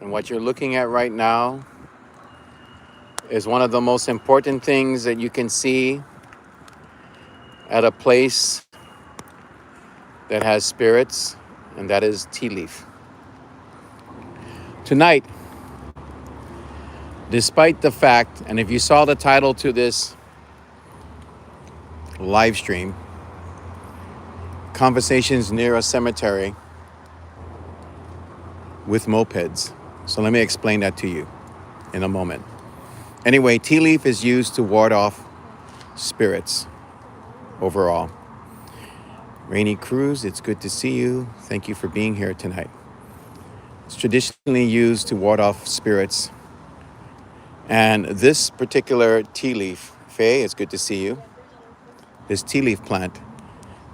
And what you're looking at right now is one of the most important things that you can see at a place that has spirits, and that is tea leaf. Tonight, despite the fact, and if you saw the title to this live stream, Conversations Near a Cemetery with Mopeds. So let me explain that to you in a moment. Anyway, tea leaf is used to ward off spirits overall. Rainy Cruz, it's good to see you. Thank you for being here tonight. It's traditionally used to ward off spirits. And this particular tea leaf, Faye, it's good to see you. This tea leaf plant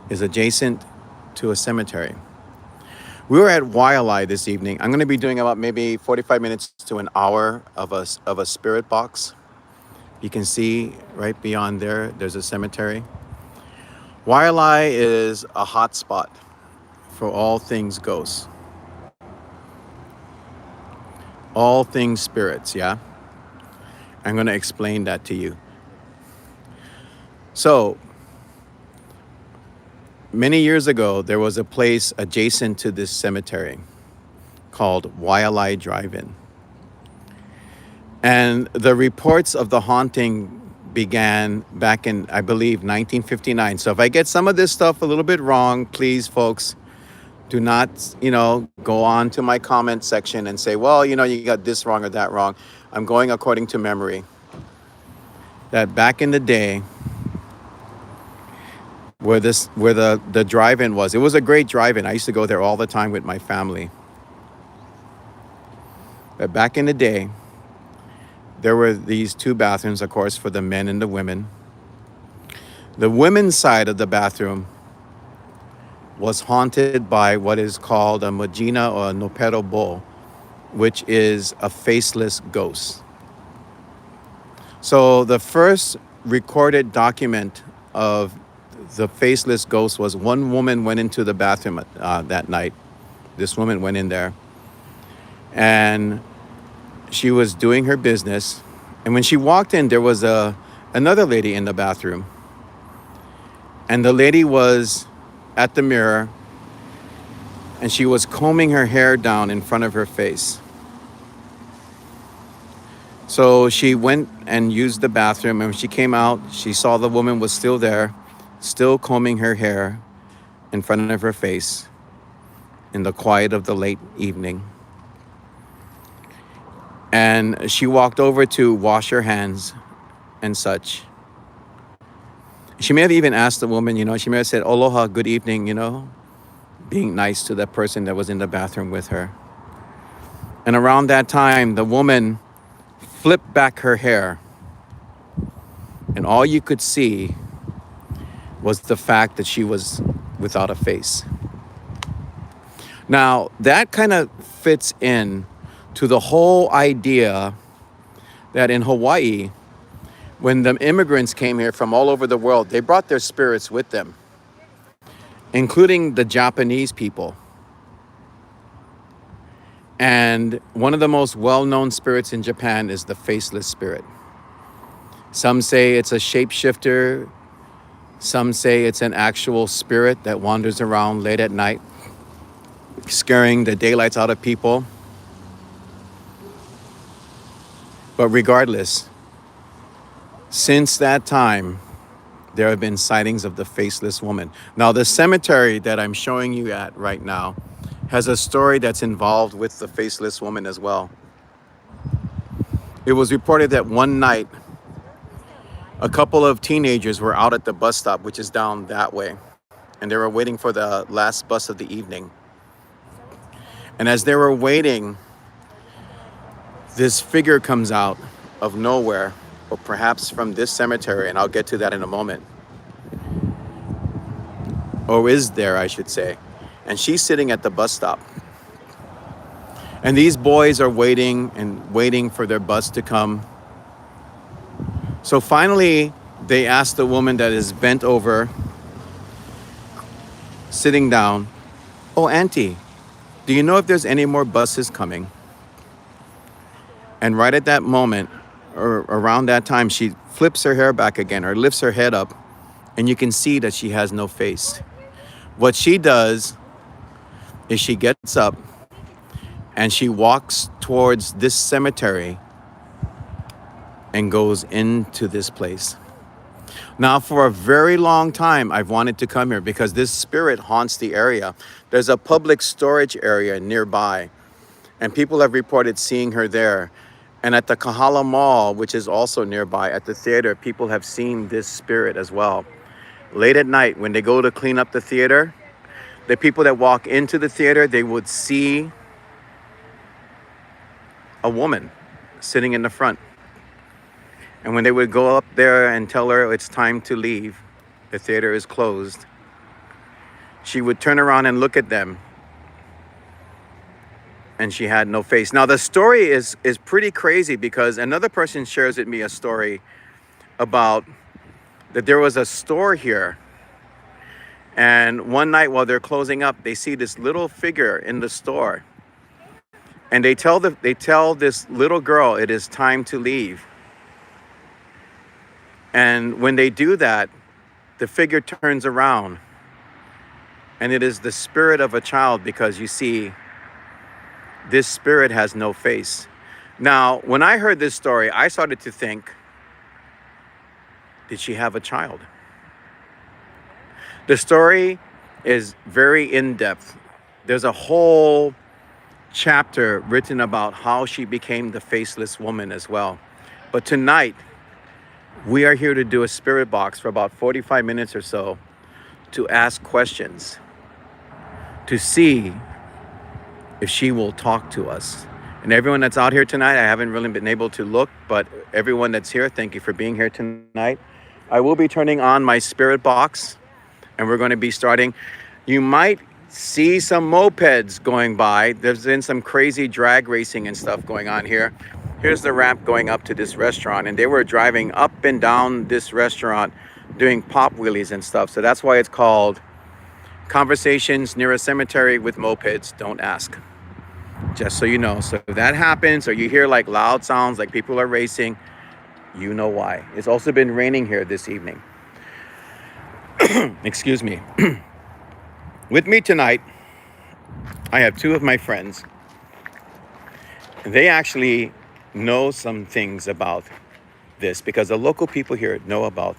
is adjacent to a cemetery. We were at Waialae this evening. I'm going to be doing about maybe 45 minutes to an hour of a spirit box. You can see right beyond there, there's a cemetery. Waialae is a hot spot for all things ghosts. All things spirits, yeah? I'm going to explain that to you. So, many years ago, there was a place adjacent to this cemetery called Waialae Drive-In. And the reports of the haunting began back in, I believe, 1959. So if I get some of this stuff a little bit wrong, please, folks, do not, go on to my comment section and say, well, you got this wrong or that wrong. I'm going according to memory. That back in the day, where the drive-in was, it was a great drive-in. I used to go there all the time with my family. But back in the day, there were these two bathrooms, of course, for the men and the women. The women's side of the bathroom was haunted by what is called a Magina or a Nopero Bo, which is a faceless ghost. So the first recorded document of the faceless ghost was one woman went into the bathroom that night. This woman went in there and she was doing her business. And when she walked in, there was another lady in the bathroom. And the lady was at the mirror and she was combing her hair down in front of her face. So she went and used the bathroom, and when she came out, she saw the woman was still there, still combing her hair in front of her face in the quiet of the late evening. And she walked over to wash her hands and such. She may have even asked the woman, she may have said, "Aloha, good evening," being nice to the person that was in the bathroom with her. And around that time, the woman flipped back her hair. And all you could see was the fact that she was without a face. Now, that kind of fits in to the whole idea that in Hawaii, when the immigrants came here from all over the world, they brought their spirits with them, including the Japanese people. And one of the most well-known spirits in Japan is the faceless spirit. Some say it's a shapeshifter. Some say it's an actual spirit that wanders around late at night, scaring the daylights out of people. But regardless, since that time, there have been sightings of the faceless woman. Now, the cemetery that I'm showing you at right now has a story that's involved with the faceless woman as well. It was reported that one night, a couple of teenagers were out at the bus stop, which is down that way, and they were waiting for the last bus of the evening. And as they were waiting, this figure comes out of nowhere, or perhaps from this cemetery, and I'll get to that in a moment. Or is there, I should say. And she's sitting at the bus stop. And these boys are waiting for their bus to come. So finally, they ask the woman that is bent over, sitting down, "Oh, Auntie, do you know if there's any more buses coming?" And right at that moment, or around that time, she flips her hair back again or lifts her head up, and you can see that she has no face. What she does is she gets up and she walks towards this cemetery and goes into this place. Now, for a very long time, I've wanted to come here because this spirit haunts the area. There's a public storage area nearby, and people have reported seeing her there. And at the Kahala Mall, which is also nearby, at the theater, people have seen this spirit as well. Late at night, when they go to clean up the theater, the people that walk into the theater, they would see a woman sitting in the front. And when they would go up there and tell her it's time to leave, the theater is closed, she would turn around and look at them, and she had no face. Now, the story is pretty crazy because another person shares with me a story about that there was a store here, and one night while they're closing up, they see this little figure in the store, and they tell this little girl it is time to leave. And when they do that, the figure turns around, and it is the spirit of a child, because you see, this spirit has no face. Now, when I heard this story, I started to think, did she have a child? The story is very in-depth. There's a whole chapter written about how she became the faceless woman as well. But tonight, we are here to do a spirit box for about 45 minutes or so to ask questions, to see if she will talk to us. And everyone that's out here tonight, I haven't really been able to look, but everyone that's here, thank you for being here tonight. I will be turning on my spirit box, and we're going to be starting. You might see some mopeds going by. There's been some crazy drag racing and stuff going on here. Here's the ramp going up to this restaurant, and they were driving up and down this restaurant doing pop wheelies and stuff. So that's why it's called Conversations Near a Cemetery with Mopeds. Don't ask. Just so you know. So if that happens, or you hear like loud sounds like people are racing, you know why. It's also been raining here this evening. Excuse me. With me tonight, I have two of my friends. They actually know some things about this because the local people here know about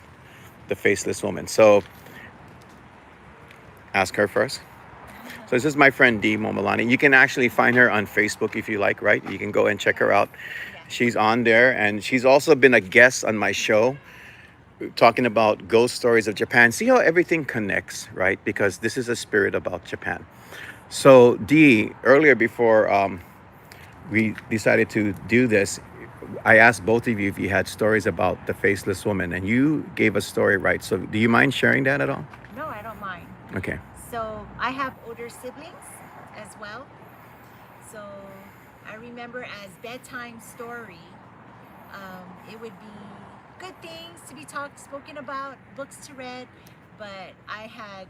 the faceless woman. So ask her first. So this is my friend Dee Momolani. You can actually find her on Facebook if you like, right? You can go and check her out. She's on there, and she's also been a guest on my show talking about ghost stories of Japan. See how everything connects, right? Because this is a spirit about Japan. So Dee, earlier before we decided to do this, I asked both of you if you had stories about the faceless woman, and you gave a story, right? So do you mind sharing that at all? No, I don't mind. Okay. So I have older siblings as well. So I remember as bedtime story, it would be good things to be spoken about, books to read, but I had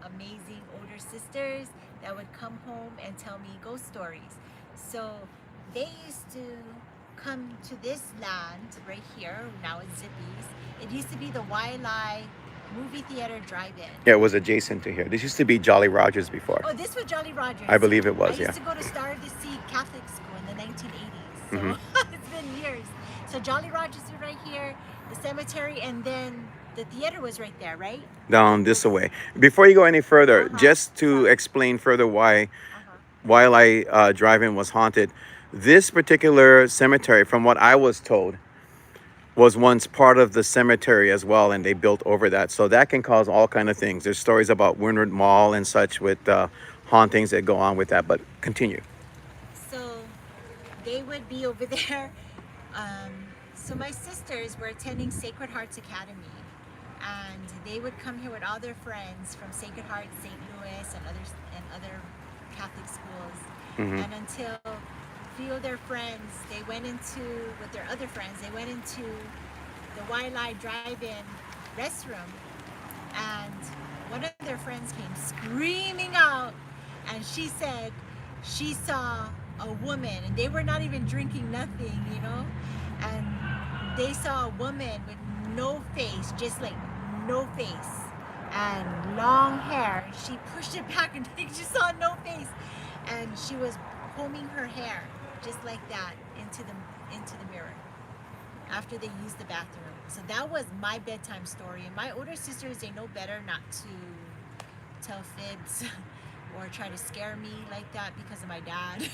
amazing older sisters that would come home and tell me ghost stories. So they used to come to this land right here, now it's Zippy's. It used to be the Wailai movie theater drive-in. Yeah, it was adjacent to here. This used to be Jolly Rogers before. Oh, this was Jolly Rogers. I believe it was, I used to go to Star of the Sea Catholic School in the 1980s. So it's been years. So Jolly Rogers was right here, the cemetery, and then the theater was right there, right? Down this way. Before you go any further, just to explain further why Wailai Drive-In was haunted, this particular cemetery, from what I was told, was once part of the cemetery as well, and they built over that. So that can cause all kind of things. There's stories about Windward Mall and such with hauntings that go on with that, but continue. So they would be over there. So my sisters were attending Sacred Hearts Academy, and they would come here with all their friends from Sacred Heart, St. Louis, and other Catholic schools. And until a few of their friends, they went into, with their other friends, they went into the Wailai Drive-In restroom, and one of their friends came screaming out, and she said she saw a woman, and they were not even drinking nothing, you know, and they saw a woman with no face, just like no face and long hair. She pushed it back and they just saw no face, and she was combing her hair just like that into the mirror after they used the bathroom. So that was my bedtime story. And my older sisters, they know better not to tell fibs or try to scare me like that because of my dad.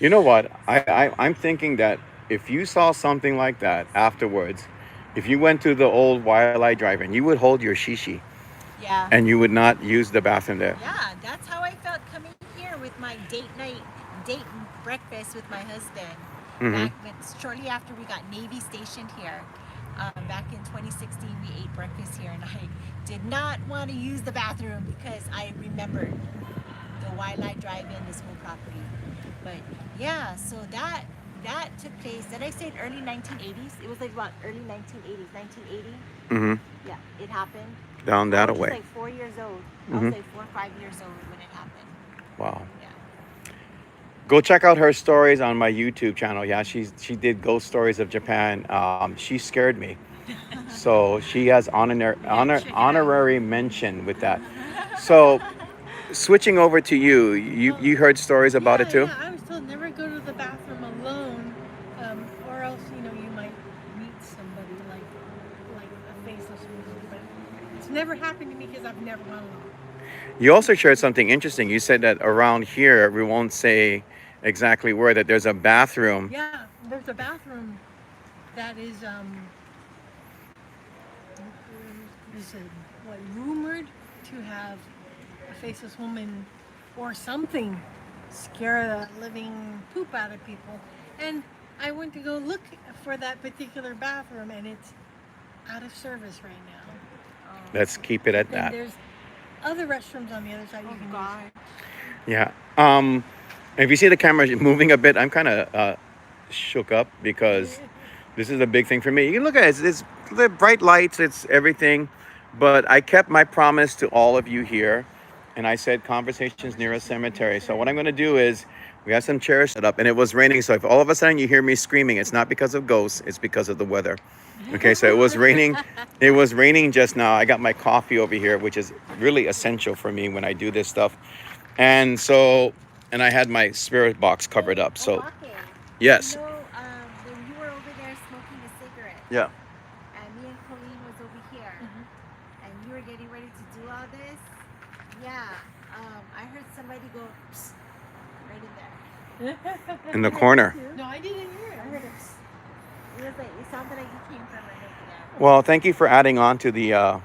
You know what? I'm thinking that if you saw something like that afterwards, if you went to the old Wildlife Drive-In, you would hold your shishi Yeah. and you would not use the bathroom there. Yeah, that's how I felt coming here with my date breakfast with my husband. Mhm. Shortly after we got Navy stationed here, back in 2016, we ate breakfast here, and I did not want to use the bathroom because I remembered the Wildlife Drive-In, this whole property. But yeah, so that took place. Did I say it early 1980s? It was like about early 1980s, 1980. Mhm. Yeah, it happened. Down that I was away. like 4 years old. I Mhm. was like 4 or 5 years old when it happened. Wow. Yeah. Go check out her stories on my YouTube channel. Yeah, she did ghost stories of Japan. She scared me. So she has check it out. honorary mention with that. So switching over to you, you heard stories about it too? Yeah, I was told never go to the bathroom alone, or else you might meet somebody like a faceless person. But it's never happened to me because I've never gone alone. You also shared something interesting. You said that around here, we won't say exactly where, that there's a bathroom. Yeah, there's a bathroom that is rumored to have a faceless woman or something scare the living poop out of people. And I went to go look for that particular bathroom, and it's out of service right now. Let's keep it at And that. there's other restrooms on the other side you Oh can use. God. Yeah. If you see the camera moving a bit, I'm kind of shook up because this is a big thing for me. You can look at it. It's the bright lights. It's everything. But I kept my promise to all of you here. And I said conversations near a cemetery. So what I'm going to do is we have some chairs set up and it was raining. So if all of a sudden you hear me screaming, it's not because of ghosts. It's because of the weather. Okay, so it was raining. It was raining just now. I got my coffee over here, which is really essential for me when I do this stuff. And so, and I had my spirit box covered up. So, okay. yes. You know, when you were over there smoking a cigarette, Yeah. and me and Colleen was over here, and you were getting ready to do all this, yeah, I heard somebody go psst, right in there. In the corner. No, I didn't hear I it. heard it. Psst. It sounded like you came from right over there. Well, thank you for adding on to the Yeah.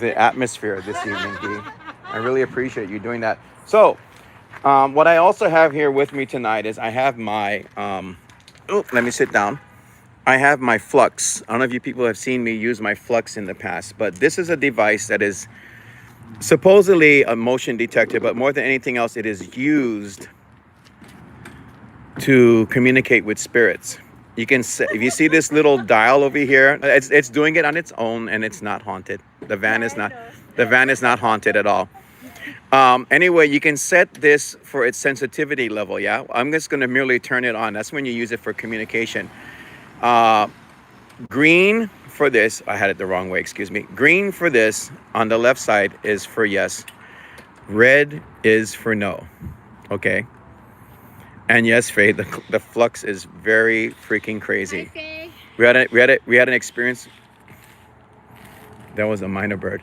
atmosphere this evening, Dee. I really appreciate you doing that. So, what I also have here with me tonight is I have my, let me sit down. I have my Flux. I don't know if you people have seen me use my Flux in the past, but this is a device that is supposedly a motion detector, but more than anything else, it is used to communicate with spirits. You can see, if you see this little dial over here, it's doing it on its own, and it's not haunted. The van is not haunted at all. Anyway, you can set this for its sensitivity level. Yeah, I'm just going to merely turn it on. That's when you use it for communication. Green for this, I had it the wrong way, excuse me. Green for this on the left side is for yes. Red is for no. Okay. And yes, Faye, the Flux is very freaking crazy. Hi, Faye. We had an experience. That was a minor bird.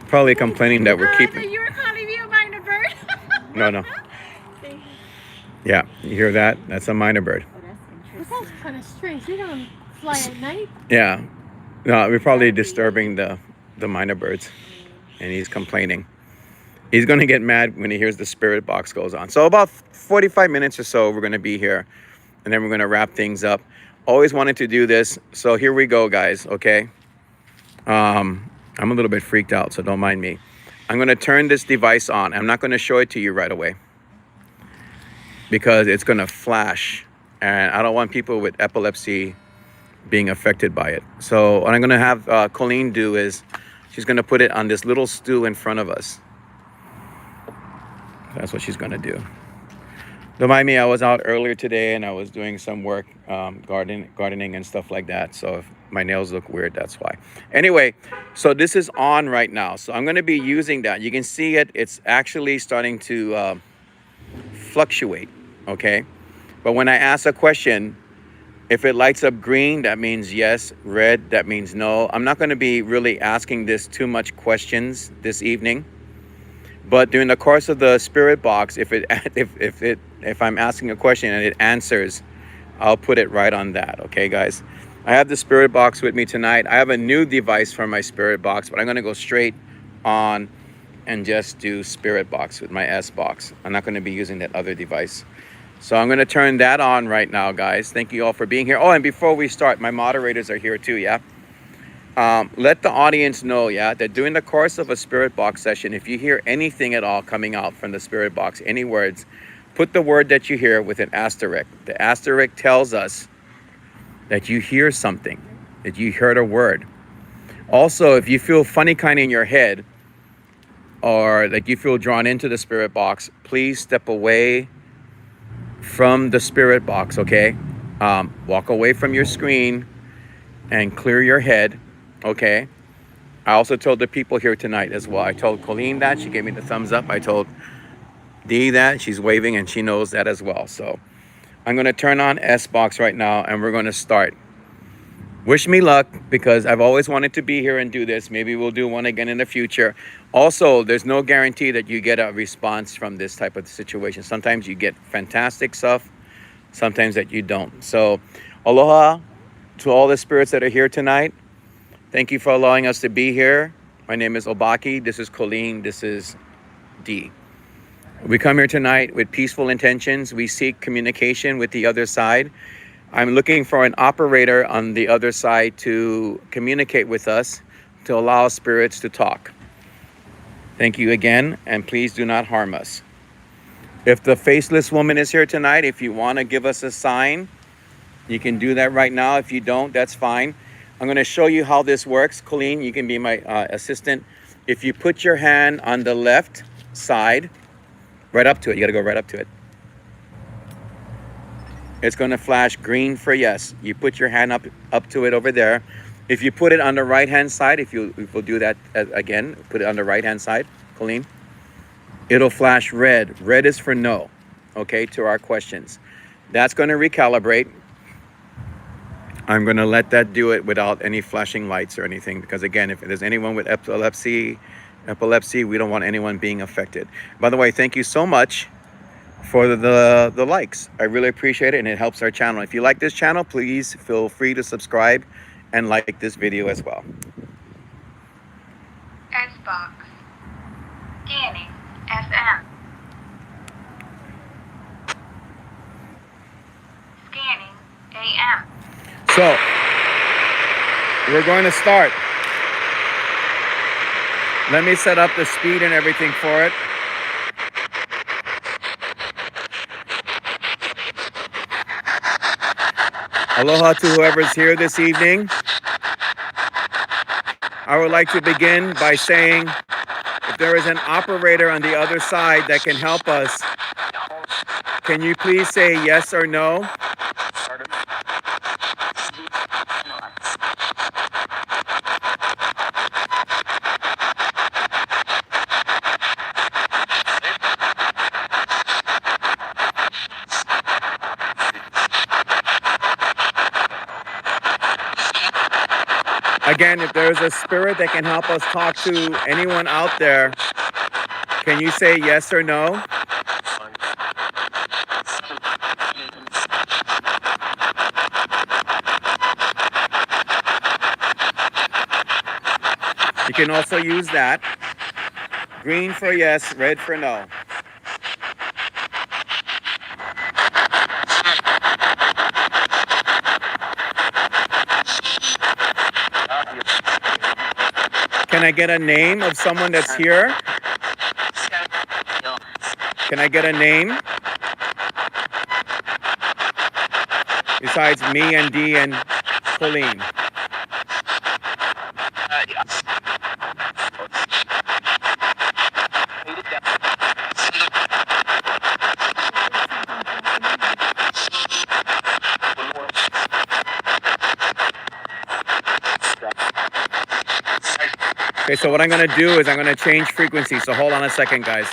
Probably complaining that we're keeping. You were calling me a minor bird. No. Yeah, you hear that? That's a minor bird. Oh, that's But interesting. that's kind of strange. They don't fly at night. Yeah. No, we're probably disturbing the minor birds, and he's complaining. He's going to get mad when he hears the spirit box goes on. So about 45 minutes or so, we're going to be here, and then we're going to wrap things up. Always wanted to do this, so here we go, guys, okay? I'm a little bit freaked out, so don't mind me. I'm going to turn this device on. I'm not going to show it to you right away because it's going to flash, and I don't want people with epilepsy being affected by it. So what I'm going to have Colleen do is she's going to put it on this little stool in front of us. That's what she's going to do. Don't mind me, I was out earlier today and I was doing some work, gardening and stuff like that. So if my nails look weird, that's why. Anyway, so this is on right now. So I'm going to be using that. You can see it. It's actually starting to fluctuate. Okay. But when I ask a question, if it lights up green, that means yes. Red, that means no. I'm not going to be really asking this too much questions this evening. But during the course of the spirit box, if I'm asking a question and it answers, I'll put it right on that. Okay, guys. I have the spirit box with me tonight. I have a new device for my spirit box, but I'm going to go straight on and just do spirit box with my S box. I'm not going to be using that other device. So I'm going to turn that on right now, guys. Thank you all for being here. Oh, and before we start, my moderators are here too, yeah? Let the audience know, yeah, that during the course of a spirit box session, if you hear anything at all coming out from the spirit box, any words, put the word that you hear with an asterisk. The asterisk tells us that you hear something, that you heard a word. Also, if you feel funny kind of in your head or like you feel drawn into the spirit box, please step away from the spirit box, okay? Walk away from your screen and clear your head, okay? I also told the people here tonight as well. I told Colleen that. She gave me the thumbs up. I told Dee that. She's waving and she knows that as well. So I'm going to turn on S box right now and we're going to start. Wish me luck because I've always wanted to be here and do this. Maybe we'll do one again in the future. Also, there's no guarantee that you get a response from this type of situation. Sometimes you get fantastic stuff, sometimes that you don't. So aloha to all the spirits that are here tonight. Thank you for allowing us to be here. My name is Obaki. This is Colleen. This is Dee. We come here tonight with peaceful intentions. We seek communication with the other side. I'm looking for an operator on the other side to communicate with us, to allow spirits to talk. Thank you again, and please do not harm us. If the faceless woman is here tonight, if you want to give us a sign, you can do that right now. If you don't, that's fine. I'm going to show you how this works. Colleen, you can be my assistant. If you put your hand on the left side, right up to it, you got to go right up to it. It's going to flash green for yes. You put your hand up to it over there. If you put it on the right hand side, if we'll do that again, put it on the right hand side, Colleen, it'll flash red. Red is for no, okay, to our questions. That's going to recalibrate. I'm going to let that do it without any flashing lights or anything because again, if there's anyone with epilepsy, we don't want anyone being affected. By the way, thank you so much for the likes. I really appreciate it and it helps our channel. If you like this channel, please feel free to subscribe and like this video as well. Xbox. Scanning. FM. Scanning. AM. So, we're going to start. Let me set up the speed and everything for it. Aloha to whoever's here this evening. I would like to begin by saying if there is an operator on the other side that can help us, can you please say yes or no? Again, if there's a spirit that can help us talk to anyone out there, can you say yes or no? You can also use that. Green for yes, red for no. Can I get a name of someone that's here? Can I get a name? Besides me and Dee and Colleen. Okay, so what I'm gonna do is I'm gonna change frequency. So hold on a second, guys.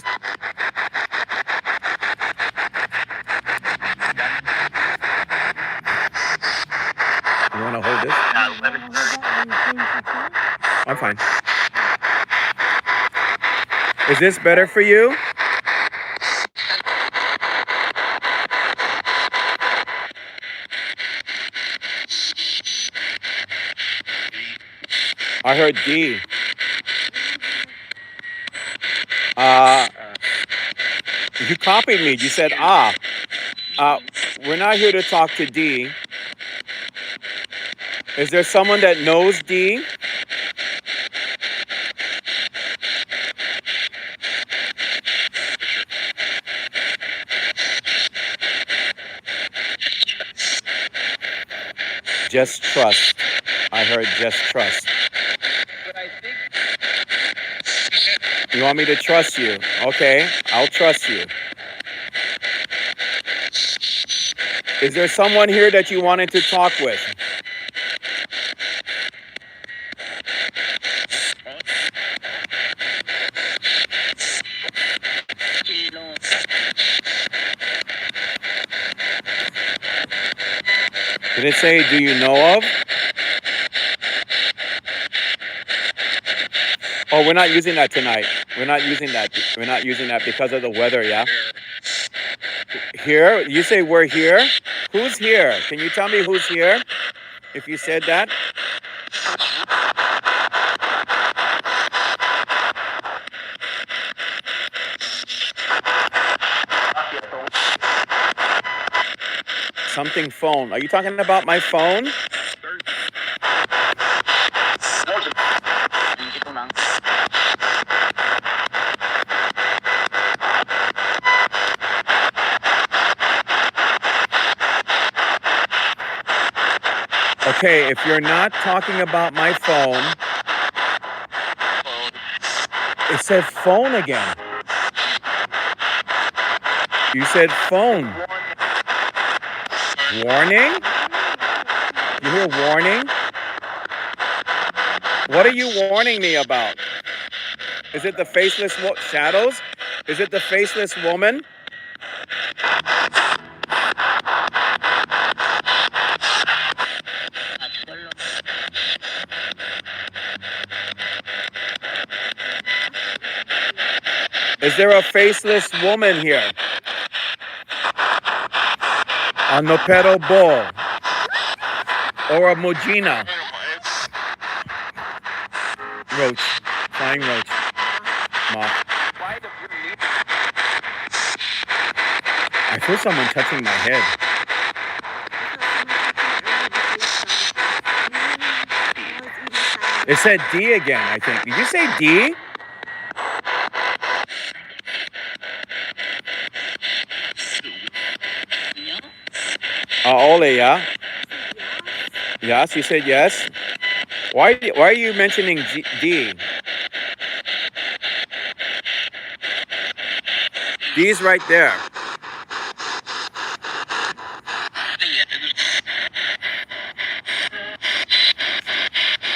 You wanna hold this? I'm fine. Is this better for you? I heard D. You copied me. You said ah. We're not here to talk to D. Is there someone that knows D? Just trust. I heard just trust. You want me to trust you? Okay, I'll trust you. Is there someone here that you wanted to talk with? Did it say, do you know of? Oh, we're not using that tonight. We're not using that. We're not using that because of the weather, yeah? Here? You say we're here? Who's here? Can you tell me who's here? If you said that? Something phone. Are you talking about my phone? Okay, if you're not talking about my phone, it said phone again. You said phone. Warning? You hear warning? What are you warning me about? Is it the faceless shadows? Is it the faceless woman? Is there a faceless woman here? A Nopero Bull or a Mujina? Roach, flying roach, moth. I feel someone touching my head. It said D again, I think. Did you say D? Ole, yeah? Yes, you said yes. Why are you mentioning D? D's right there.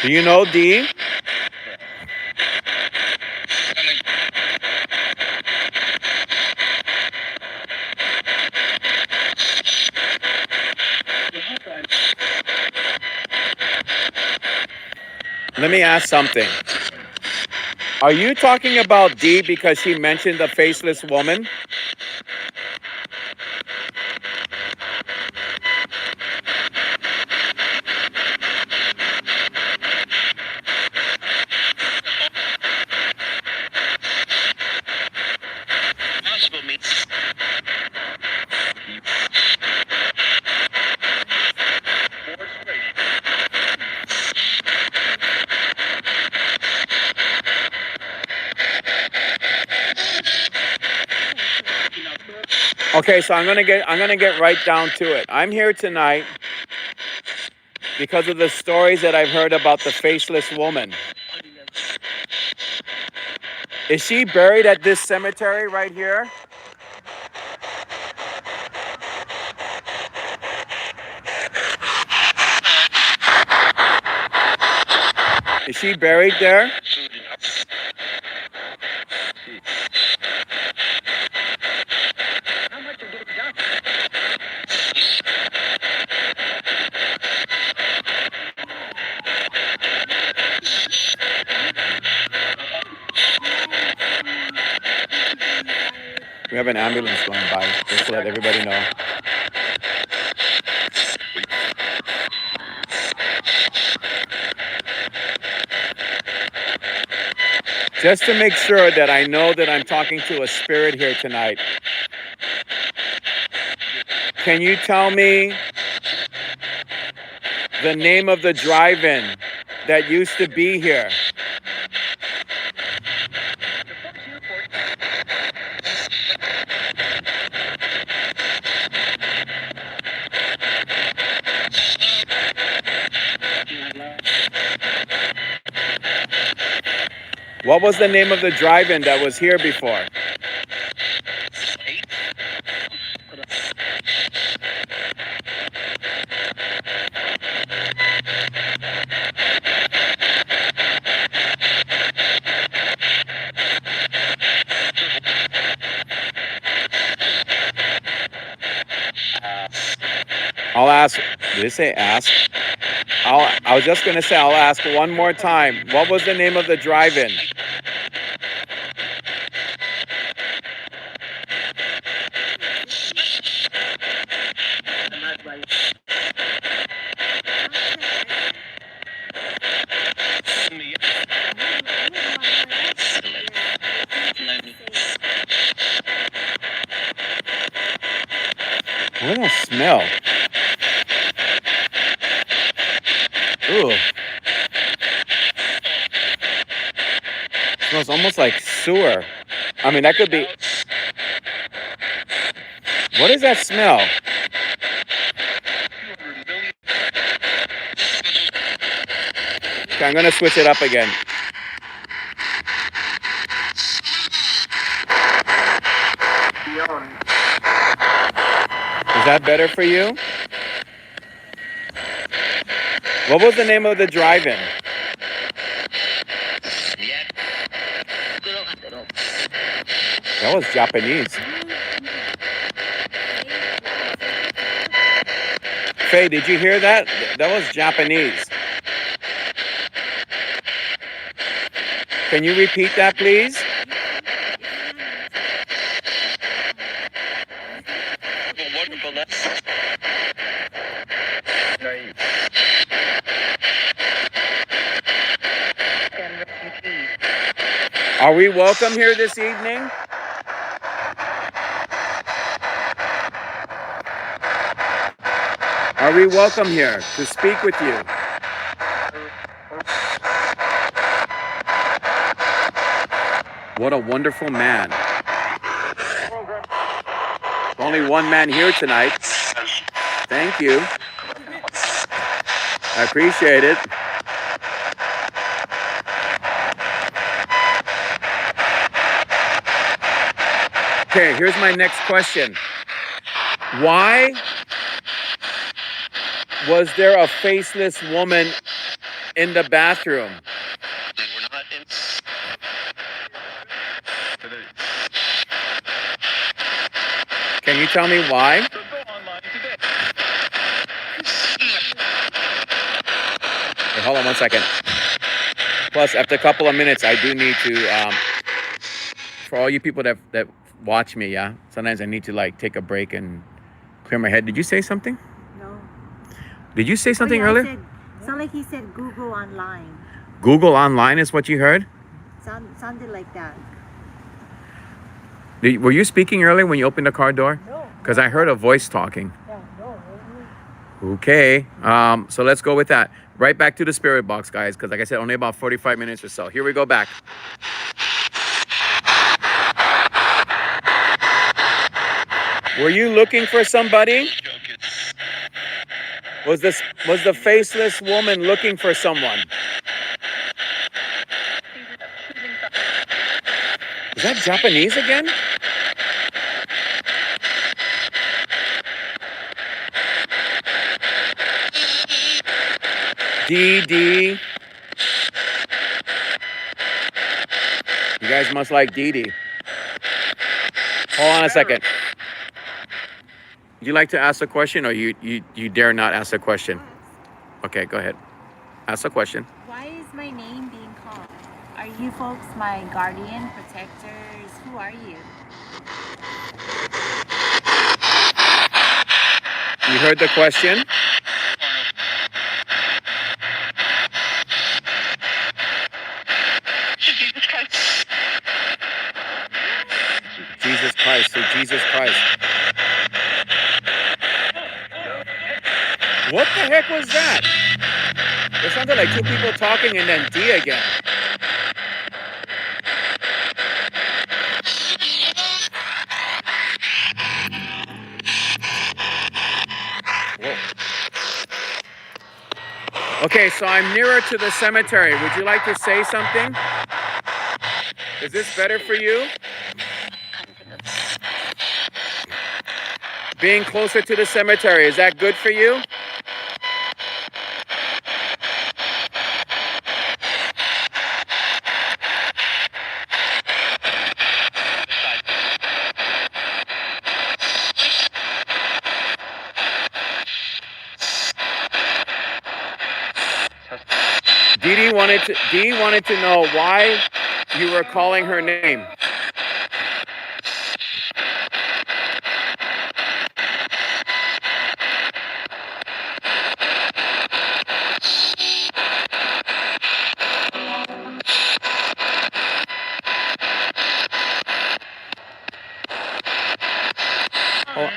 Do you know D? Let me ask something. Are you talking about D because she mentioned the faceless woman? Okay, so I'm gonna get right down to it. I'm here tonight because of the stories that I've heard about the faceless woman. Is she buried at this cemetery right here? Is she buried there? We have an ambulance going by, just to let everybody know. Just to make sure that I know that I'm talking to a spirit here tonight, can you tell me the name of the drive-in that used to be here? What was the name of the drive-in that was here before? I'll ask. Did it say ask? I was just gonna say I'll ask one more time. What was the name of the drive-in? What a smell! Ooh, smells almost like sewer. I mean, that could be. What is that smell? Okay, I'm gonna switch it up again. Is that better for you? What was the name of the drive-in? That was Japanese. Faye, did you hear that? That was Japanese. Can you repeat that, please? Are we welcome here this evening? Are we welcome here to speak with you? What a wonderful man. Only one man here tonight. Thank you. I appreciate it. Okay, here's my next question. Why was there a faceless woman in the bathroom? Can you tell me why? Hey, hold on one second. Plus, after a couple of minutes, I do need to, for all you people that watch me, yeah, sometimes I need to like take a break and clear my head. Did you say something? No. Did you say something I earlier? said, sound like he said Google online. Google online is what you heard? Sounded like that. Were you speaking earlier when you opened the car door? No. Because I heard a voice talking. Yeah, no. Okay, so let's go with that. Right back to the spirit box, guys, because like I said, only about 45 minutes or so. Here we go back. Were you looking for somebody? Was the faceless woman looking for someone? Is that Japanese again? DD. You guys must like DD. Hold on a second. Would you like to ask a question, or you dare not ask a question? Okay, go ahead. Ask a question. Why is my name being called? Are Are you folks my guardian protectors? Who are you? You heard the question? Jesus Christ. Say Jesus Christ. What the heck was that? It sounded like two people talking and then D again. Whoa. Okay, so I'm nearer to the cemetery. Would you like to say something? Is this better for you? Being closer to the cemetery, is that good for you? Dee wanted to know why you were calling her name. Oh.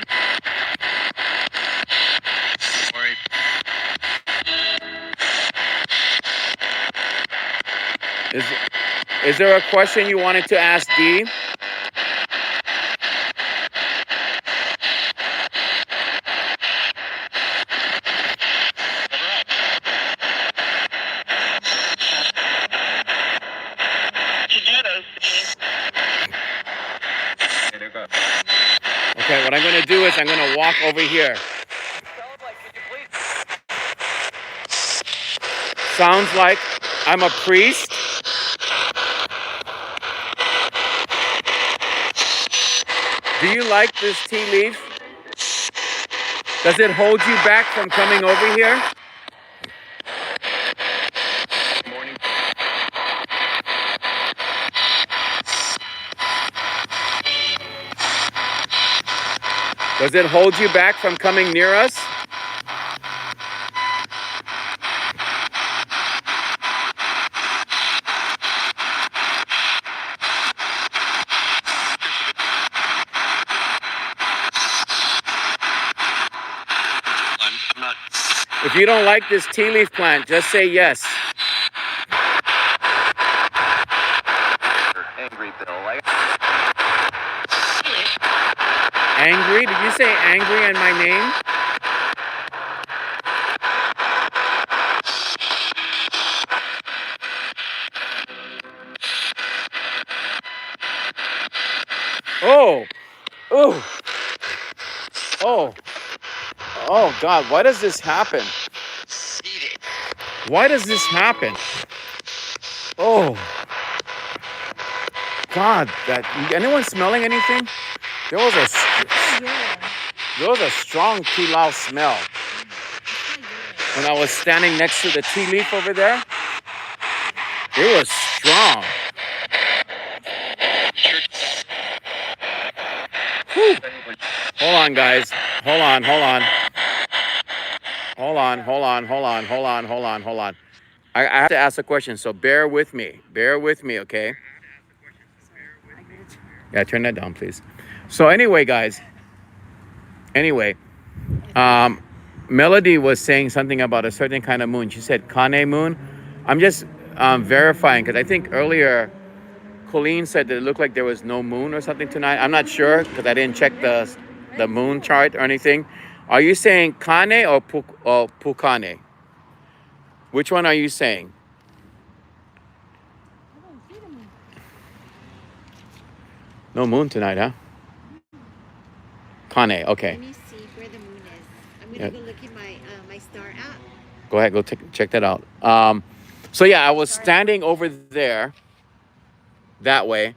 Is there a question you wanted to ask Dee? Okay, what I'm going to do is I'm going to walk over here. Sounds like I'm a priest. Do you like this tea leaf? Does it hold you back from coming over here? Does it hold you back from coming near us? If you don't like this tea leaf plant, just say yes. Angry Bill. Angry? Did you say angry in my name? Oh. Oh. Oh. Oh, God. Why does this happen? Why does this happen? Oh. God. Anyone smelling anything? There was a strong tea lao smell when I was standing next to the tea leaf over there. It was strong. Whew. Hold on, guys. Hold on. I have to ask a question, so bear with me. Okay? Yeah, turn that down, please. So anyway, guys. Melody was saying something about a certain kind of moon. She said Kane moon. I'm just verifying because I think earlier Colleen said that it looked like there was no moon or something tonight. I'm not sure because I didn't check the moon chart or anything. Are you saying Kane or Pukane? Which one are you saying? No moon tonight, huh? Kane, okay. Let me see where the moon is. I'm gonna go look at my star app. Go ahead, go check that out. So yeah, I was standing over there, that way,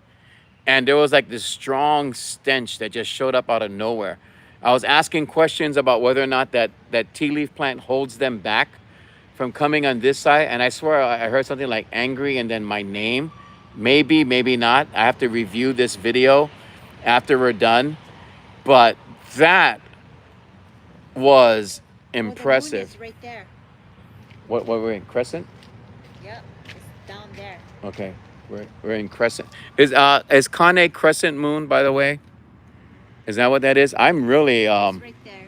and there was like this strong stench that just showed up out of nowhere. I was asking questions about whether or not that tea leaf plant holds them back from coming on this side, and I swear I heard something like angry and then my name. Maybe, maybe not. I have to review this video after we're done. But that was Oh, the moon impressive. is right there. What we're in Crescent? Yep, it's down there. Okay. We're in Crescent. Is Kane Crescent Moon, by the way? Is that what that is? I'm really It's right there.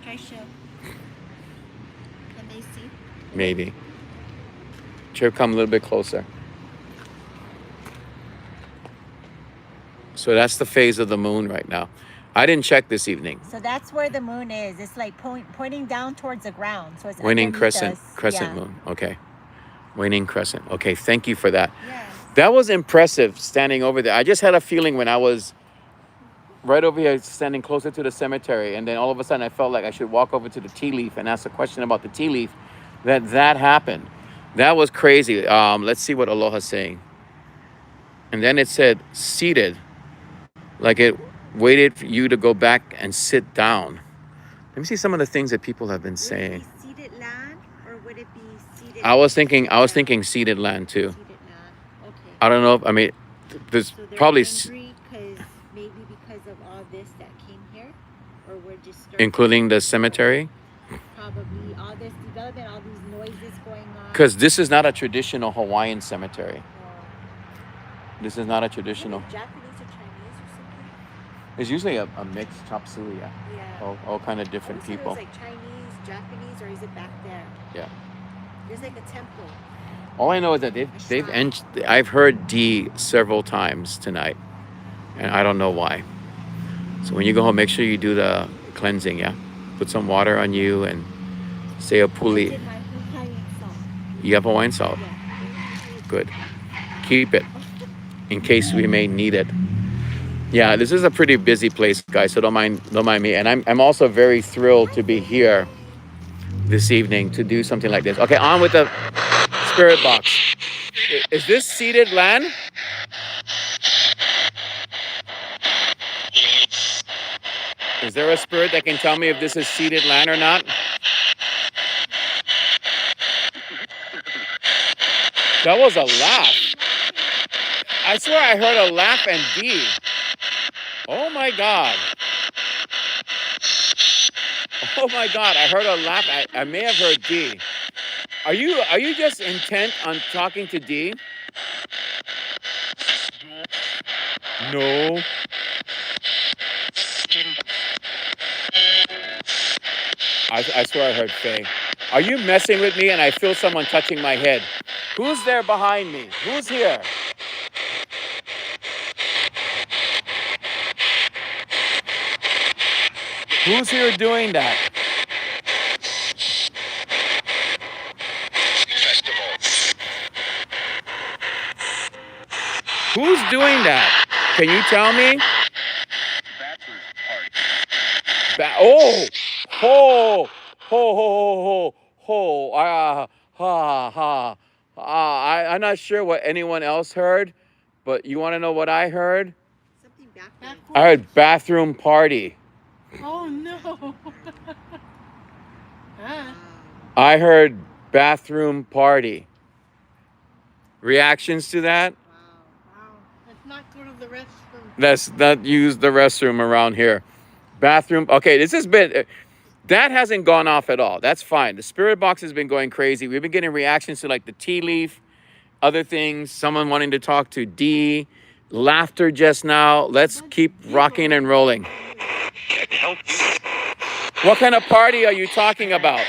Try show. Can they see? maybe. Chair, come a little bit closer. So that's the phase of the moon right now. I didn't check this evening. So that's where the moon is. It's like pointing down towards the ground. So it's Waning underneath Crescent. us. Crescent Yeah. moon. Okay. Waning Crescent. Okay, thank you for that. Yes. That was impressive standing over there. I just had a feeling when I was right over here standing closer to the cemetery, and then all of a sudden I felt like I should walk over to the tea leaf and ask a question about the tea leaf, that happened. That was crazy. Let's see what Aloha's saying. And then it said seated, like it waited for you to go back and sit down. Let me see some of the things that people have been Would it saying. be seated land or would it be seated? I was thinking Yeah. seated land too. Seated land. Okay. I don't know if, I mean, there's So they're probably angry because of all this that came here, or we're disturbed. including the cemetery, Probably all this development, all these noises going on. because this is not a traditional Hawaiian cemetery. Oh. This is not a Is it traditional. Japanese or Chinese or something? It's usually a mixed chop suey, yeah. Yeah. All kind of I different always thought people. It was like Chinese, Japanese, or is it back there? Yeah. There's like a temple. All I know is that I've heard D several times tonight, and I don't know why. So when you go home, make sure you do the cleansing, yeah. Put some water on you and say a I puli. did my Hawaiian salt. You have Hawaiian salt. Yeah. Good. Keep it in case we may need it. Yeah, this is a pretty busy place, guys. So don't mind me. And I'm also very thrilled to be here this evening to do something like this. Okay, on with the spirit box. Is this seated land? Is there a spirit that can tell me if this is seated land or not? That was a laugh. I swear I heard a laugh and D. Oh my God. Oh my God, I heard a laugh. I may have heard D. Are you just intent on talking to D? No. I swear I heard Faye. Are you messing with me and I feel someone touching my head? Who's there behind me? Who's here? Who's here doing that? Who's doing that? Can you tell me? Oh, ho, ho, ho, ho, ho, I'm not sure what anyone else heard, but you want to know what I heard? Something back Back there. I heard bathroom party. Oh no. Ah. I heard bathroom party. Reactions to that? Wow. Wow. Let's not go to the restroom. Let's not use the restroom around here. Bathroom. Okay, this has been. That hasn't gone off at all. That's fine. The spirit box has been going crazy. We've been getting reactions to like the tea leaf, other things, someone wanting to talk to D, laughter just now. Let's keep rocking and rolling. What kind of party are you talking about?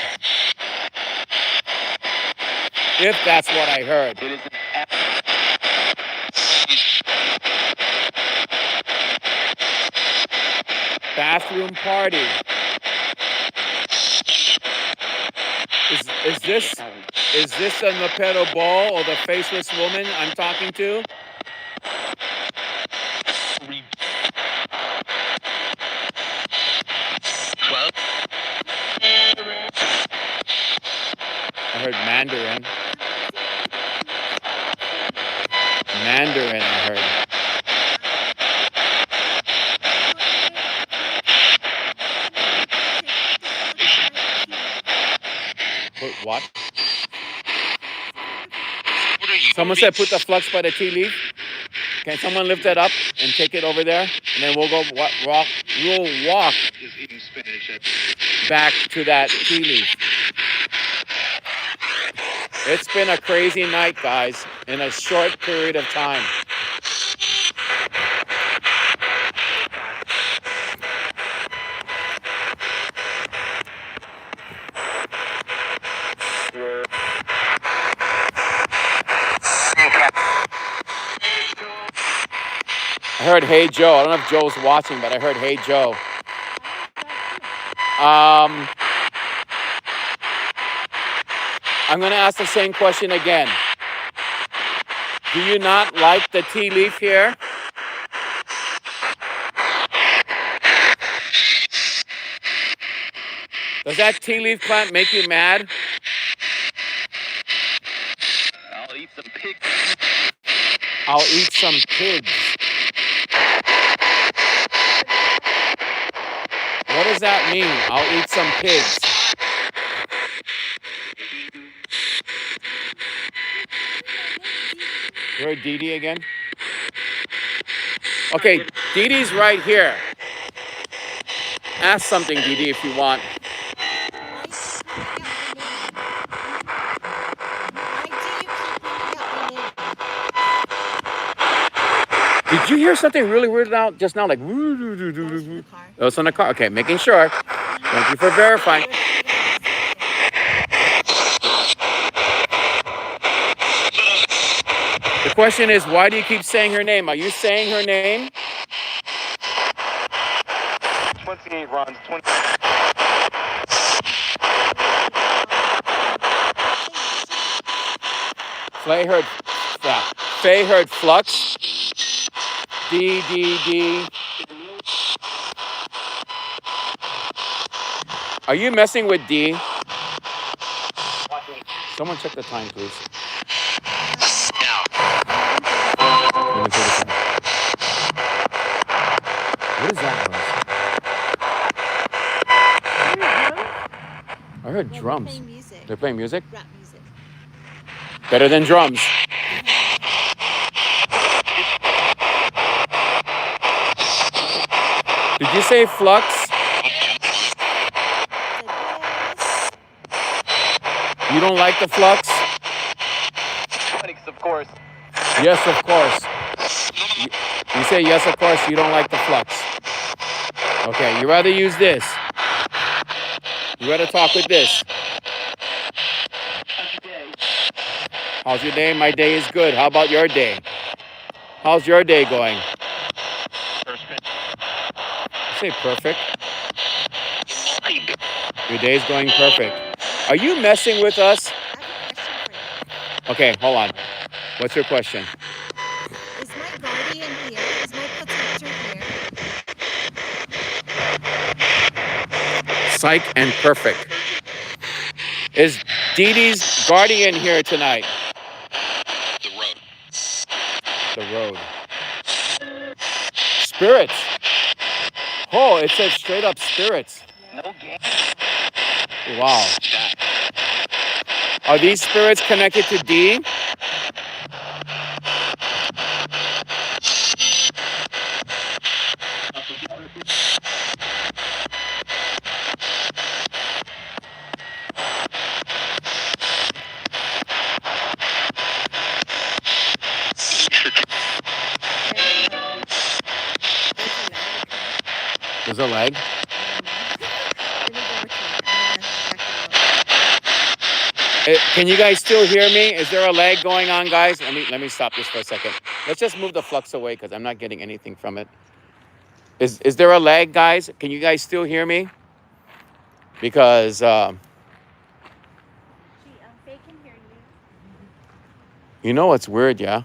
If that's what I heard. Bathroom party. Is this a Napero Ball or the faceless woman I'm talking to? I heard Mandarin. Mandarin, I heard. But what? Someone said put the flux by the tea leaf. Can someone lift that up and take it over there? And then we'll go walk. We'll walk back to that tea leaf. It's been a crazy night, guys, in a short period of time. I heard Hey Joe. I don't know if Joe's watching, but I heard Hey Joe. I'm going to ask the same question again. Do you not like the tea leaf here? Does that tea leaf plant make you mad? I'll eat some pigs. I'll eat some pigs. What does that mean? I'll eat some pigs. You heard Dee Dee again? Okay, Dee Dee's right here. Ask something, Dee Dee, if you want. Did you hear something really weird out just now? Like, oh, it's on the car. Okay, making sure. Thank you for verifying. The question is, why do you keep saying her name? Are you saying her name? 28 runs, 20. Faye heard flux. D, D, D. Are you messing with D? Someone check the time, please. Let me check the time. What is that noise? I heard drums. They're playing music. They're playing music? Rap music. Better than drums. Did you say flux? You don't like the flux? Of course. Yes, of course. You say yes, of course, you don't like the flux. Okay, you rather use this. You rather talk with this. How's your day? My day is good. How about your day? How's your day going? Say perfect. Your day's going perfect. Are you messing with us? I have a question for you. Okay, hold on. What's your question? Is my guardian here? Is my protector here? Psych and perfect. Is Dee Dee's guardian here tonight? The road. Spirits. Oh, it says straight up spirits. No game. Wow. Are these spirits connected to D? There's a leg. Can you guys still hear me? Is there a lag going on, guys? Let me stop this for a second. Let's just move the flux away because I'm not getting anything from it. Is there a lag, guys? Can you guys still hear me? Because Faye can hear you. you know what's weird, yeah?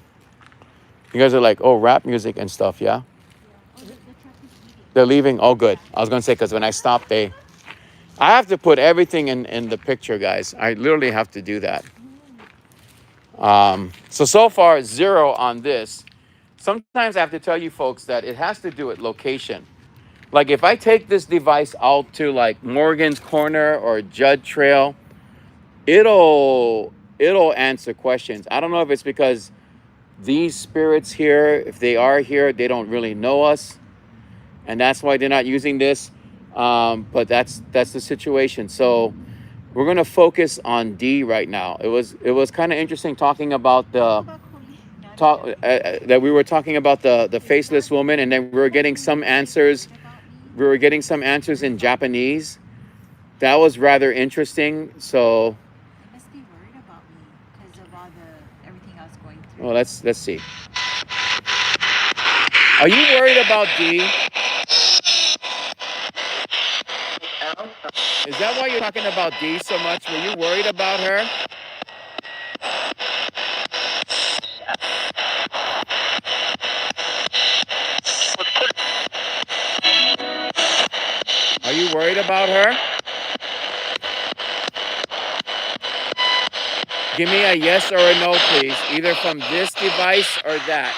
You guys are like, oh, rap music and stuff, yeah? They're leaving? Oh, good. I was going to say, because when I stopped, I have to put everything in the picture, guys. I literally have to do that. So far, 0 on this. Sometimes I have to tell you folks that it has to do with location. Like if I take this device out to like Morgan's Corner or Judd Trail, it'll it'll answer questions. I don't know if it's because these spirits here, if they are here, they don't really know us, and that's why they're not using this. But that's the situation. So we're gonna focus on D right now. It was kind of interesting talking about the that we were talking about the faceless woman, and then we were getting some answers. We were getting some answers in Japanese. That was rather interesting. So, They must be worried about me because of all the everything I was going through. well, let's see. Are you worried about D? Is that why you're talking about D so much? Were you worried about her? Are you worried about her? Give me a yes or a no, please. Either from this device or that.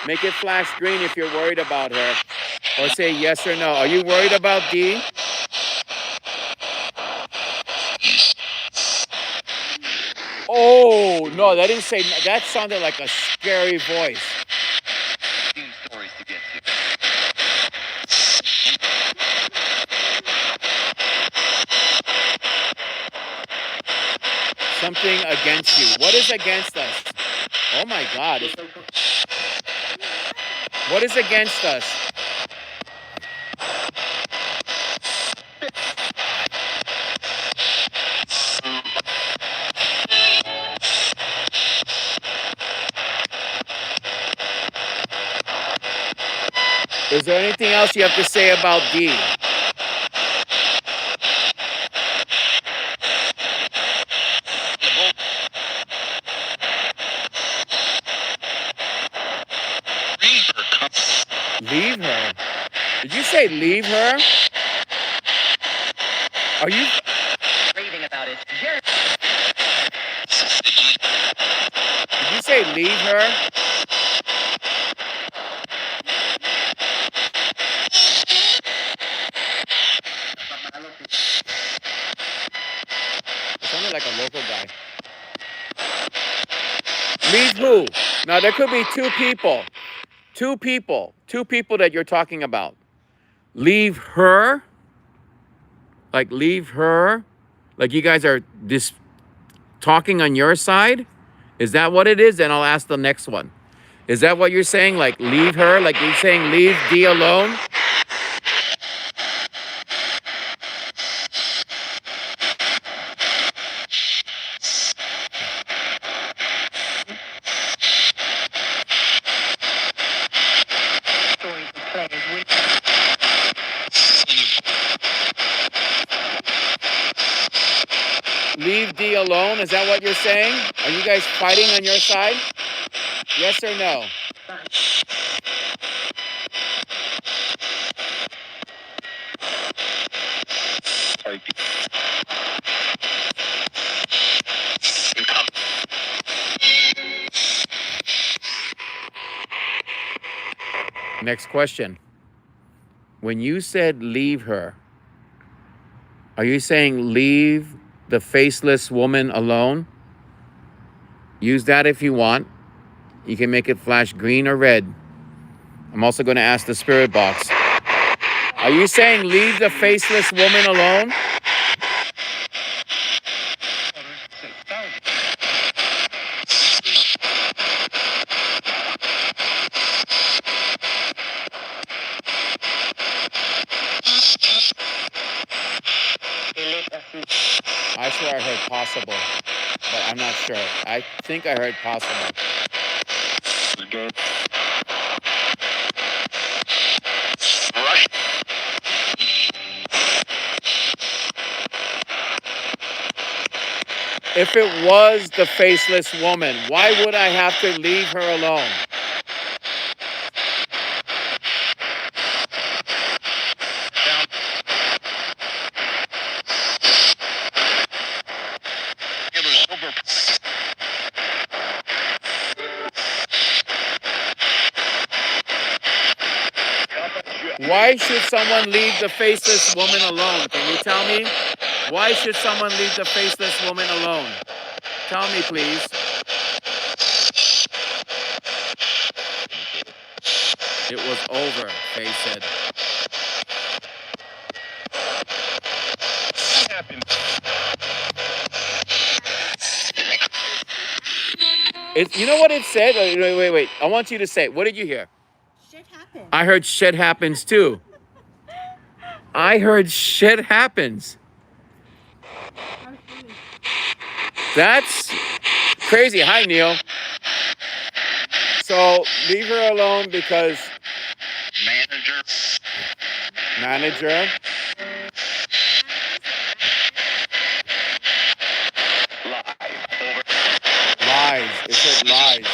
Make it flash green if you're worried about her. Or say yes or no. Are you worried about D? Oh, no, that didn't say, that sounded like a scary voice. Stories to get to. Something against you. What is against us? Oh my God. What is against us? Is there anything else you have to say about D? Leave her? Did you say leave her? Are you Raving about it. Did you say leave her? It sounded like a local guy. Leave who? Now there could be two people. Two people that you're talking about. Leave her? Like leave her? Like you guys are just talking on your side? Is that what it is? Then I'll ask the next one. Is that what you're saying? Like leave her? Like you're saying leave D alone? Stories to play with. Leave D alone? Is that what you're saying? Are you guys fighting on your side? Yes or no? Next question. When you said leave her, are you saying leave the faceless woman alone? Use that if you want. You can make it flash green or red. I'm also going to ask the spirit box. Are you saying leave the faceless woman alone? I swear I heard possible, but I'm not sure. I think I heard possible. If it was the faceless woman, why would I have to leave her alone? Why should someone leave the faceless woman alone? Can you tell me? Why should someone leave the faceless woman alone? Tell me, please. It was over, Faye said. What happened? You know what it said? Wait. I want you to say it. What did you hear? Shit happened. I heard shit happens too. I heard shit happens. That's crazy. Hi, Neil. So leave her alone because manager. Live over. Lies. It said lies.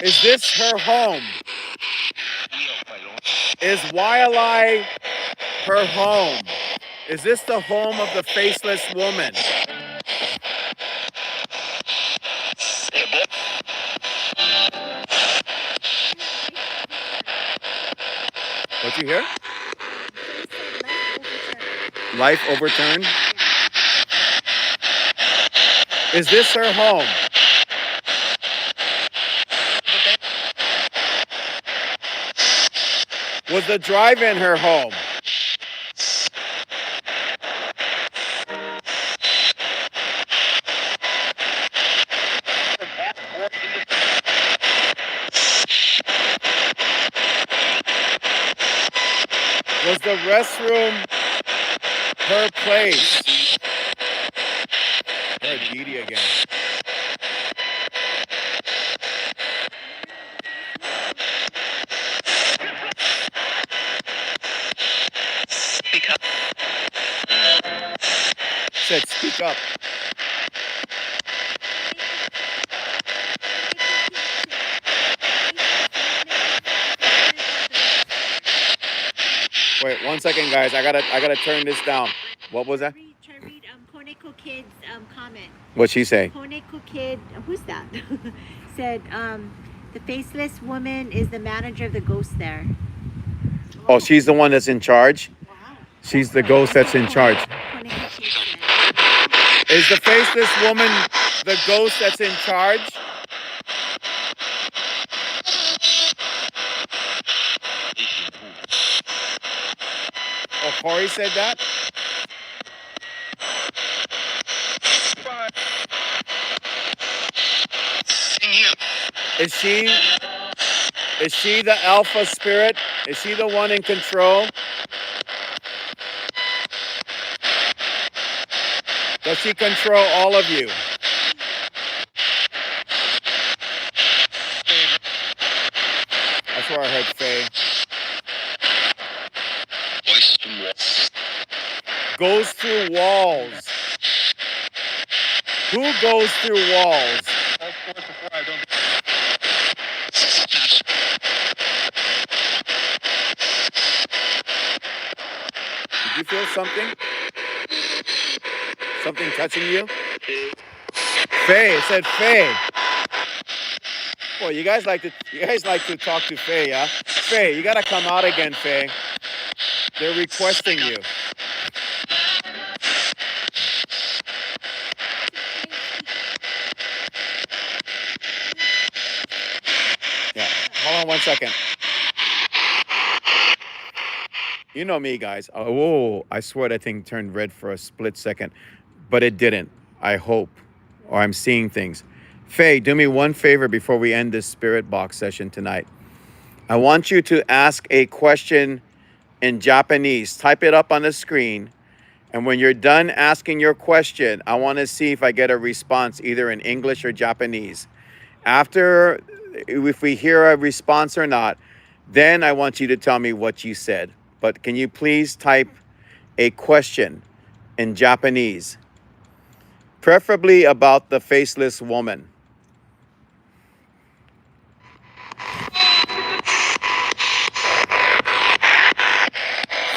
Is this her home? Is Waialae her home? Is this the home of the faceless woman? What you hear? Life overturned? Is this her home? Was the drive-in her home? Was the restroom her place? Heard Didi again. Speak up. Said speak up. Wait, 1 second, guys. I gotta turn this down. What was that? Try read Koneko Kid's comment. What'd she say? Koneko Kid, who's that? Said the faceless woman is the manager of the ghost there. Oh, she's the one that's in charge? Wow. She's the ghost that's in charge. Koneko Kid said. Is the faceless woman the ghost that's in charge? Oh, Corey said that? Sing you. Is she the alpha spirit? Is she the one in control? Does she control all of you? That's where I heard Faye. Voice to walls. Goes through walls. Who goes through walls? Did you feel something? Something touching you? Faye, it said Faye. Well, you guys like to talk to Faye, yeah? Faye, you gotta come out again, Faye. They're requesting you. Yeah, hold on 1 second. You know me, guys. Oh, I swear that thing turned red for a split second, but it didn't. I hope, or I'm seeing things. Faye, do me one favor before we end this spirit box session tonight. I want you to ask a question in Japanese. Type it up on the screen. And when you're done asking your question, I want to see if I get a response either in English or Japanese. After, if we hear a response or not, then I want you to tell me what you said. But can you please type a question in Japanese, preferably about the faceless woman.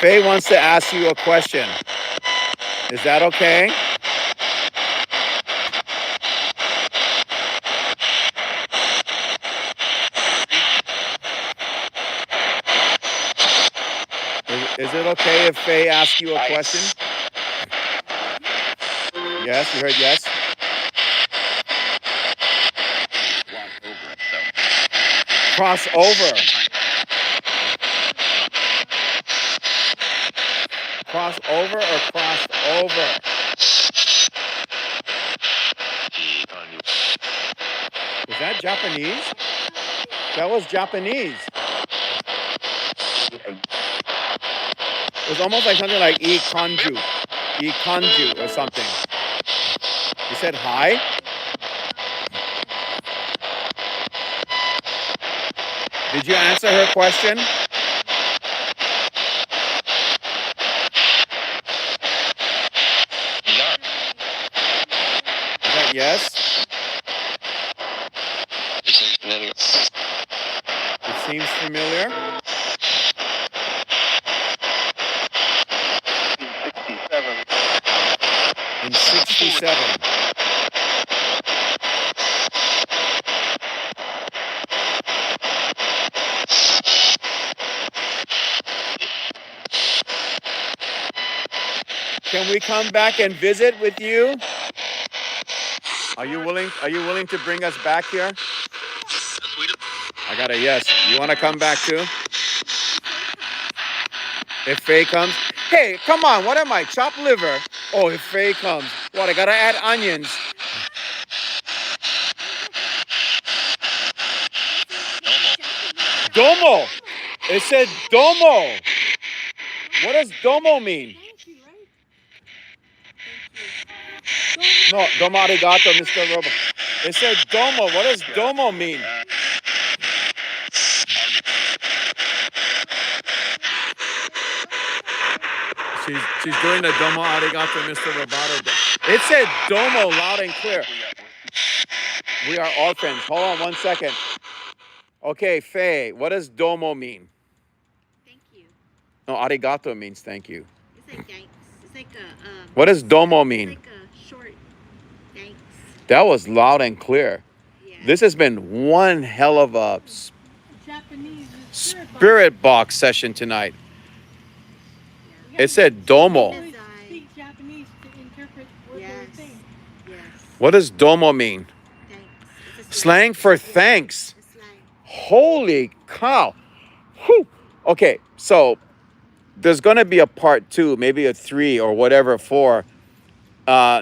Faye wants to ask you a question. Is that okay? Is it okay if Faye asks you a Ice. question? Yes, you heard yes. Walk over. So. Cross over. Cross over or crossed over? Was that Japanese? That was Japanese. It was almost like something like ikanju or something. You said hi? Did you answer her question? Yeah. Is that yes? This is familiar. It seems familiar. 67. In 67. Can we come back and visit with you? Are you willing to bring us back here? I got a yes. You want to come back too? If Faye comes? Hey, come on. What am I? Chopped liver? Oh, if Faye comes. What, I got to add onions. Domo. It said domo. What does domo mean? No, domo arigato, Mr. Robo. It said domo. What does domo mean? She's doing the domo arigato, Mr. Roboto. It said domo loud and clear. We are orphans. Hold on 1 second. Okay, Faye, what does domo mean? Thank you. No, arigato means thank you. It's like thanks. It's like a What does domo it's mean? like a short thanks. That was loud and clear. Yeah. This has been one hell of a Japanese spirit box session tonight. It said domo. Always speak Japanese to interpret what they're Yes. saying. Yes. What does domo mean? Thanks. It's a Slang for thanks. It's slang. Holy cow. Whew. Okay, so there's going to be a part 2, maybe a 3 or whatever 4.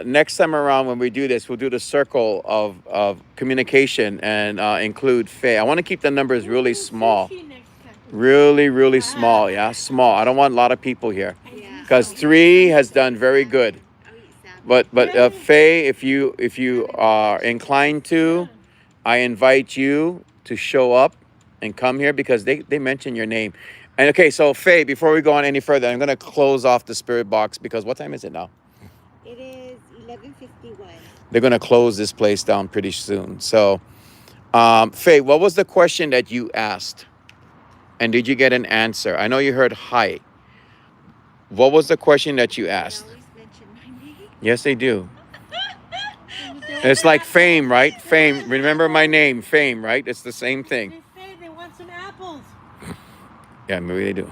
Next time around when we do this, we'll do the circle of communication and include Faye. I want to keep the numbers really small. Sushi next time. Really small, yeah? Small. I don't want a lot of people here. Yeah. Because 3 has done very good. I'll eat salmon. But Faye, if you are inclined to, I invite you to show up and come here because they mention your name. And okay, so Faye, before we go on any further, I'm gonna close off the spirit box because what time is it now? It is 11:51. They're gonna close this place down pretty soon. So, Faye, what was the question that you asked? And did you get an answer? I know you heard hi. What was the question that you They asked? always mention my name. Yes, they do. It's like fame, right? Fame. Remember my name, fame, right? It's the same thing. They say they want some apples. Yeah, maybe they do.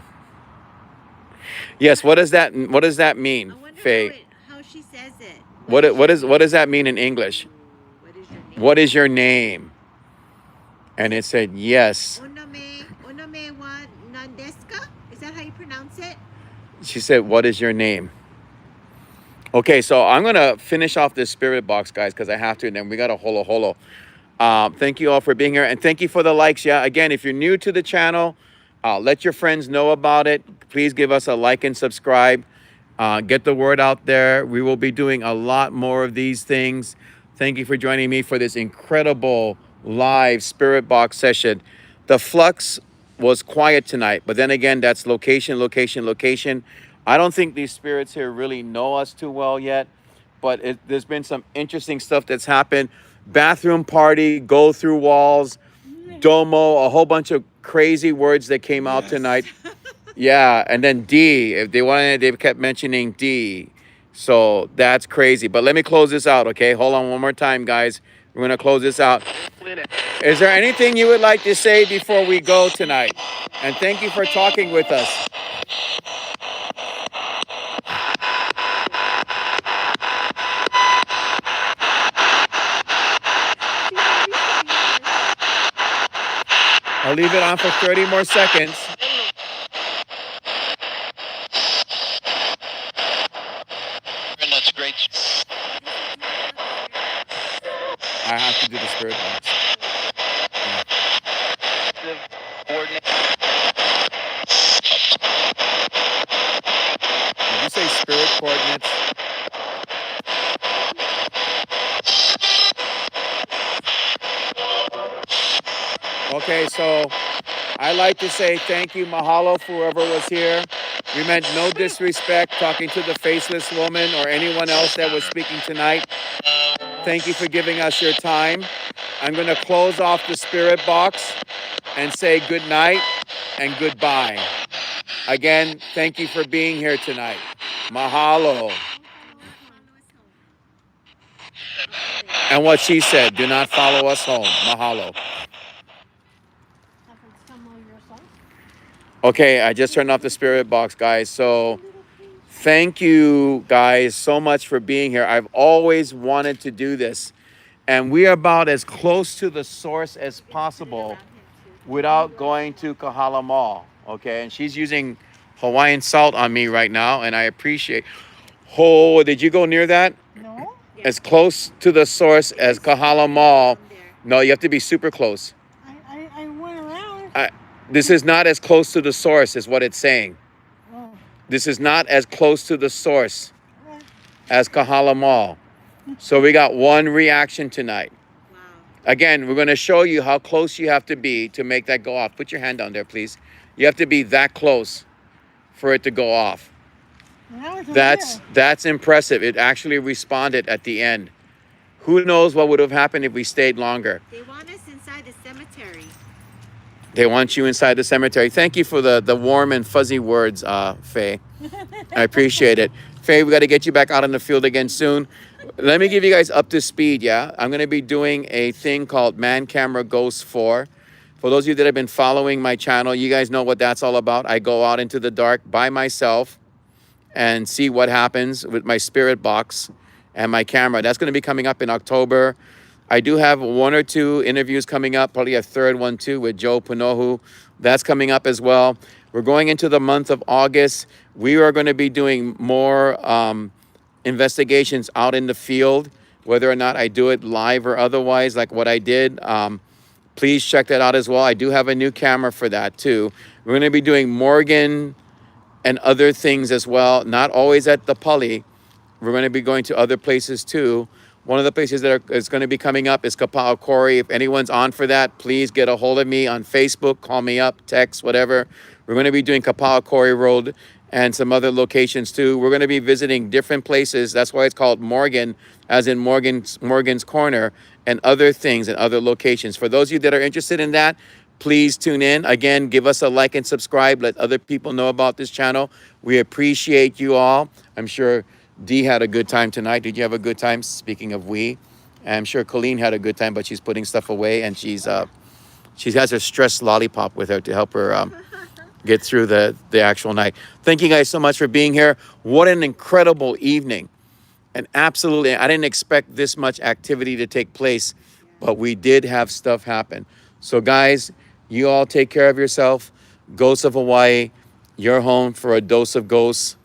Yes. What does that mean, I wonder Faye? how she says it. What does that mean in English? What is your name? What is your name? And it said yes. Onome wa nan desu ka? Is that how you pronounce it? She said, "What is your name?" Okay, so I'm gonna finish off this spirit box, guys, because I have to, and then we got a holo. Thank you all for being here, and thank you for the likes. Yeah, again, if you're new to the channel, let your friends know about it. Please give us a like and subscribe. Get the word out there. We will be doing a lot more of these things. Thank you for joining me for this incredible live spirit box session. The flux was quiet tonight, but then again, that's location. I don't think these spirits here really know us too well yet, but there's been some interesting stuff that's happened. Bathroom party, go through walls, domo, a whole bunch of crazy words that came out tonight. Yeah, and then D, if they wanted, they kept mentioning D. So that's crazy. But let me close this out, okay? Hold on one more time, guys. We're going to close this out. Is there anything you would like to say before we go tonight? And thank you for talking with us. I'll leave it on for 30 more seconds. And that's great. I have to do the spirit box. Coordinate. Did you say spirit coordinates? Okay, so I like to say thank you, mahalo, for whoever was here. We meant no disrespect talking to the faceless woman or anyone else that was speaking tonight. Thank you for giving us your time. I'm going to close off the spirit box and say good night and goodbye. Again, thank you for being here tonight. Mahalo. And what she said, do not follow us home. Mahalo. Okay, I just turned off the spirit box, guys. So thank you guys so much for being here. I've always wanted to do this. And we are about as close to the source as possible without going to Kahala Mall. Okay, and she's using Hawaiian salt on me right now, and I appreciate. Oh, did you go near that? No? As close to the source as Kahala Mall. No, you have to be super close. I went around. This is not as close to the source, is what it's saying. Oh. This is not as close to the source Right. as Kahala Mall. So we got one reaction tonight. Wow. Again, we're going to show you how close you have to be to make that go off. Put your hand down there, please. You have to be that close for it to go off. Now it's over That's impressive. It actually responded at the end. Who knows what would have happened if we stayed longer? They want us inside the cemetery. They want you inside the cemetery. Thank you for the warm and fuzzy words, Faye. I appreciate it. Faye, we got to get you back out in the field again soon. Let me give you guys up to speed, yeah? I'm going to be doing a thing called Man Camera Ghost 4. For those of you that have been following my channel, you guys know what that's all about. I go out into the dark by myself and see what happens with my spirit box and my camera. That's going to be coming up in October. I do have 1 or 2 interviews coming up, probably a third one too with Joe Panohu. That's coming up as well. We're going into the month of August. We are going to be doing more investigations out in the field, whether or not I do it live or otherwise, like what I did. Please check that out as well. I do have a new camera for that too. We're going to be doing Morgan and other things as well, not always at the Pali. We're going to be going to other places too. One of the places that is going to be coming up is Kapa'akori. If anyone's on for that, please get a hold of me on Facebook, call me up, text, whatever. We're going to be doing Kapa'akori Road and some other locations too. We're going to be visiting different places. That's why it's called Morgan, as in Morgan's Corner, and other things and other locations. For those of you that are interested in that, please tune in. Again, give us a like and subscribe. Let other people know about this channel. We appreciate you all. I'm sure Dee had a good time tonight. Did you have a good time? Speaking of we, I'm sure Colleen had a good time, but she's putting stuff away, and she has her stress lollipop with her to help her get through the actual night. Thank you guys so much for being here. What an incredible evening. And absolutely, I didn't expect this much activity to take place, but we did have stuff happen. So guys, you all take care of yourself. Ghosts of Hawaii, you're home for a dose of ghosts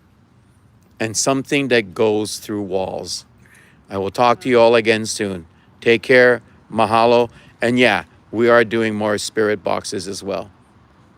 and something that goes through walls. I will talk to you all again soon. Take care. Mahalo. And yeah, we are doing more spirit boxes as well.